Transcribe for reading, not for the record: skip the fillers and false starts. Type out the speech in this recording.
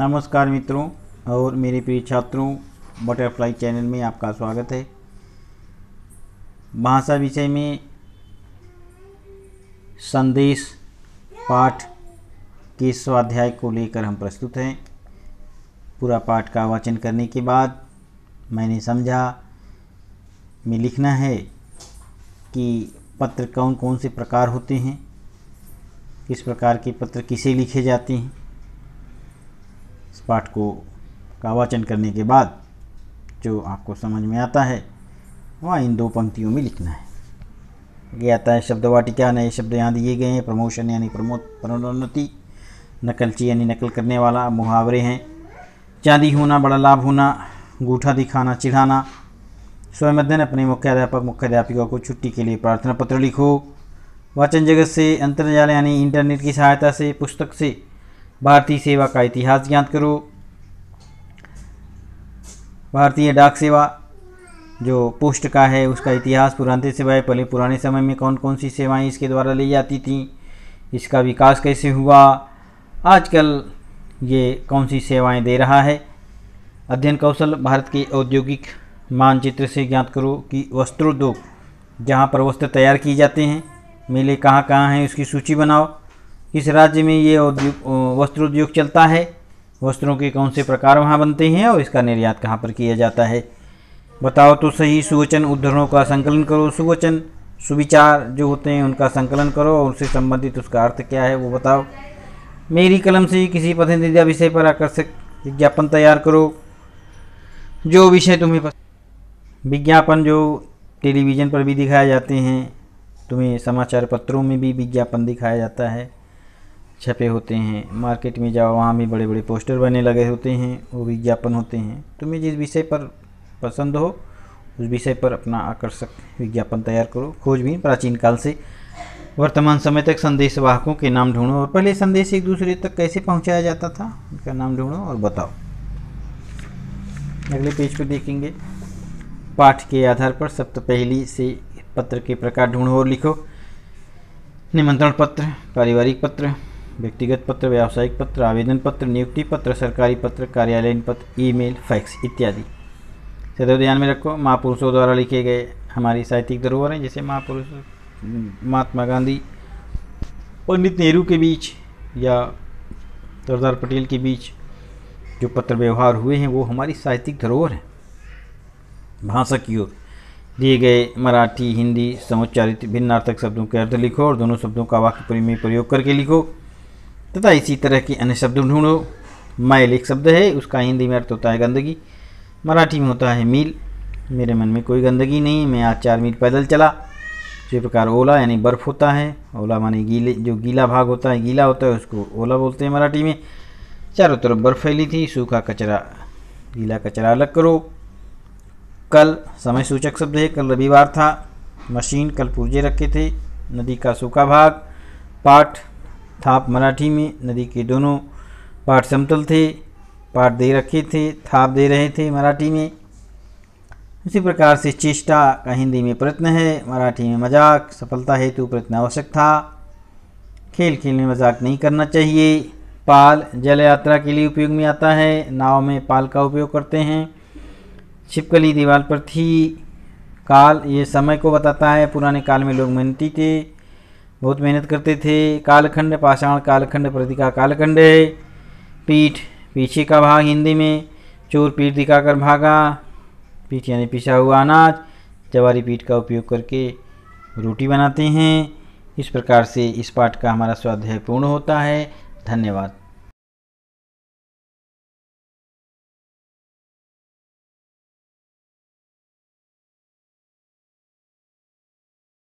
नमस्कार मित्रों और मेरे प्रिय छात्रों, बटरफ्लाई चैनल में आपका स्वागत है। भाषा विषय में संदेश पाठ के स्वाध्याय को लेकर हम प्रस्तुत हैं। पूरा पाठ का वाचन करने के बाद मैंने समझा में लिखना है कि पत्र कौन कौन से प्रकार होते हैं, किस प्रकार के पत्र किसे लिखे जाते हैं। इस पाठ का वाचन करने के बाद जो आपको समझ में आता है वह इन दो पंक्तियों में लिखना है। ये आता है शब्द वाटिका। नए शब्द यहाँ दिए गए हैं। प्रमोशन यानी प्रोन्नति, नकलची यानी नकल करने वाला, मुहावरे हैं। चांदी होना, बड़ा लाभ होना, अंगूठा दिखाना, चिढ़ाना। स्वयं अध्ययन, अपने मुख्याध्यापक मुख्याध्यापिका को छुट्टी के लिए प्रार्थना पत्र लिखो। वाचन जगत से, अंतर्जाल यानी इंटरनेट की सहायता से, पुस्तक से भारतीय सेवा का इतिहास ज्ञात करो। भारतीय डाक सेवा जो पोस्ट का है उसका इतिहास, पुराने सेवाएं, पहले पुराने समय में कौन कौन सी सेवाएं इसके द्वारा ली जाती थीं, इसका विकास कैसे हुआ, आजकल ये कौन सी सेवाएं दे रहा है। अध्ययन कौशल, भारत के औद्योगिक मानचित्र से ज्ञात करो कि वस्त्रोद्योग जहाँ पर वस्त्र तैयार किए जाते हैं, मेले कहाँ कहाँ हैं उसकी सूची बनाओ। किस राज्य में ये वस्त्रोद्योग चलता है, वस्त्रों के कौन से प्रकार वहाँ बनते हैं और इसका निर्यात कहाँ पर किया जाता है, बताओ तो सही। सुवचन उद्धरणों का संकलन करो। सुवचन सुविचार जो होते हैं उनका संकलन करो और उससे संबंधित उसका अर्थ क्या है वो बताओ। मेरी कलम से किसी पसंदीदा विषय पर आकर्षक विज्ञापन तैयार करो। जो विषय तुम्हें विज्ञापन जो टेलीविज़न पर भी दिखाए जाते हैं, तुम्हें समाचार पत्रों में भी विज्ञापन दिखाया जाता है, छपे होते हैं। मार्केट में जाओ वहाँ भी बड़े बड़े पोस्टर बने लगे होते हैं, वो विज्ञापन होते हैं। तुम्हें जिस विषय पर पसंद हो उस विषय पर अपना आकर्षक विज्ञापन तैयार करो। खोजबीन, प्राचीन काल से वर्तमान समय तक संदेश वाहकों के नाम ढूंढो और पहले संदेश एक दूसरे तक कैसे पहुँचाया जाता था उनका नाम ढूंढो और बताओ। अगले पेज पर देखेंगे। पाठ के आधार पर सप्तपहली से पत्र के प्रकार ढूंढो और लिखो। निमंत्रण पत्र, पारिवारिक पत्र, व्यक्तिगत पत्र, व्यावसायिक पत्र, आवेदन पत्र, नियुक्ति पत्र, सरकारी पत्र, कार्यालयीन पत्र, ईमेल, फैक्स इत्यादि। सदैव ध्यान में रखो, महापुरुषों द्वारा लिखे गए हमारी साहित्यिक धरोहर हैं। जैसे महापुरुष महात्मा गांधी, पंडित नेहरू के बीच या सरदार पटेल के बीच जो पत्र व्यवहार हुए हैं वो हमारी साहित्यिक धरोहर है। भाषा की ओर दिए गए मराठी, हिंदी समुच्चारित भिन्नार्थक शब्दों के अर्थ लिखो और दोनों शब्दों का वाक्य में प्रयोग करके लिखो तथा इसी तरह के अन्य शब्द ढूंढो। मैल एक शब्द है, उसका हिंदी में अर्थ होता है गंदगी, मराठी में होता है मील। मेरे मन में कोई गंदगी नहीं, मैं आज 4 मील पैदल चला। इसी प्रकार ओला यानी बर्फ़ होता है। ओला माने गीले, जो गीला भाग होता है, गीला होता है उसको ओला बोलते हैं मराठी में। चारों तरफ बर्फ़ फैली थी। सूखा कचरा, गीला कचरा अलग करो। कल समय सूचक शब्द है, कल रविवार था। मशीन, कल पुर्जे रखे थे। नदी का सूखा भाग। पाठ, थाप मराठी में, नदी के दोनों पाठ समतल थे, पाठ दे रखे थे, थाप दे रहे थे मराठी में। इसी प्रकार से चेष्टा का हिंदी में प्रयत्न है, मराठी में मजाक। सफलता हेतु प्रयत्न आवश्यक था। खेल खेल में मजाक नहीं करना चाहिए। पाल जल यात्रा के लिए उपयोग में आता है, नाव में पाल का उपयोग करते हैं। छिपकली दीवार पर थी। काल ये समय को बताता है, पुराने काल में लोग मेहनती थे, बहुत मेहनत करते थे। कालखंड, पाषाण कालखंड, प्रतिका कालखंड है। पीठ पीछे का भाग हिंदी में। चोर पीठ दिखाकर भागा। पीठ यानी पिसा हुआ अनाज। जवारी पीठ का उपयोग करके रोटी बनाते हैं। इस प्रकार से इस पाठ का हमारा स्वाध्याय पूर्ण होता है। धन्यवाद।